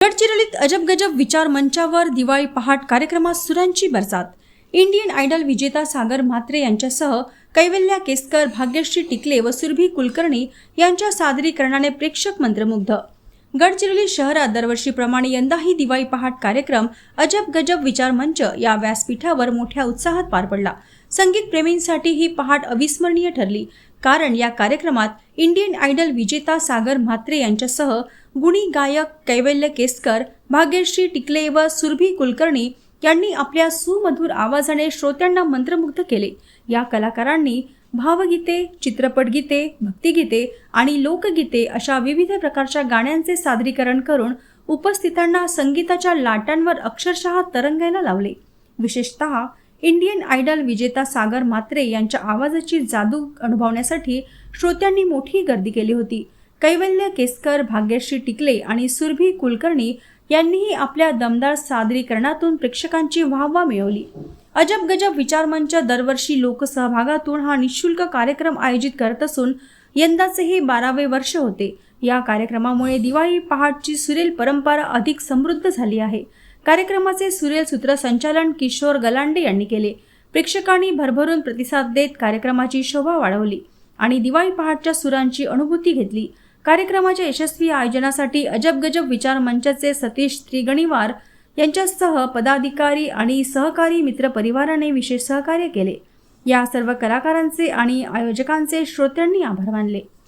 गडचिरोलीत अजब गजब विचार मंचावर दिवाळी पहाट कार्यक्रमात सुरांची बरसात। इंडियन आयडल विजेता सागर म्हात्रे यांच्यासह कैवल्या केसकर, भाग्यश्री टिकले व सुरभी कुलकर्णी यांच्या सादरीकरणाने प्रेक्षक मंत्रमुग्ध। गडचिरोली शहरात दरवर्षीप्रमाणे यंदाही दिवाळी पहाट कार्यक्रम अजब गजब विचार मंच या व्यासपीठावर मोठ्या उत्साहात पार पडला। संगीत प्रेमींसाठी ही पहाट अविस्मरणीय ठरली, कारण या कार्यक्रमात इंडियन आयडल विजेता सागर म्हात्रे यांच्यासह गुणी गायक कैवल्य केसकर, भाग्यश्री टिकले व सुरभी कुलकर्णी यांनी आपल्या सुमधुर आवाजाने श्रोत्यांना मंत्रमुग्ध केले। या कलाकारांनी भावगीते, चित्रपटगीते, भक्तिगीते आणि लोकगीते अशा विविध प्रकारच्या गाण्यांचे सादरीकरण करून उपस्थितांना संगीताच्या लाटांवर अक्षरशः तरंगायला लावले। विशेषतः इंडियन आयडल विजेता सागर म्हात्रे यांच्या आवाजाची जादू अनुभवण्यासाठी श्रोत्यांनी मोठी गर्दी केली होती। कैवल्य केसकर, भाग्यश्री टिकले आणि सुरभी कुलकर्णी यांनीही आपल्या दमदार सादरीकरणातून प्रेक्षकांची वाहवा मिळवली। अजब गजब विचार मंच दरवर्षी लोकसहभागातून हा निःशुल्क कार्यक्रम आयोजित करत असून यंदाचे हे 12वे वर्ष होते। या कार्यक्रमामुळे दिवाळी पहाटची सुरेल परंपरा अधिक समृद्ध झाली आहे। कार्यक्रमाचे सुरेल सूत्रसंचालन किशोर गलांडे यांनी केले। प्रेक्षकांनी भरभरून प्रतिसाद देत कार्यक्रमाची शोभा वाढवली आणि दिवाळी पहाटच्या सुरांची अनुभूती घेतली। कार्यक्रमाच्या यशस्वी आयोजनासाठी अजब गजब विचार मंचाचे सतीश त्रिगणीवार यांच्यासह पदाधिकारी आणि सहकारी मित्रपरिवाराने विशेष सहकार्य केले। या सर्व कलाकारांचे आणि आयोजकांचे श्रोत्यांनी आभार मानले।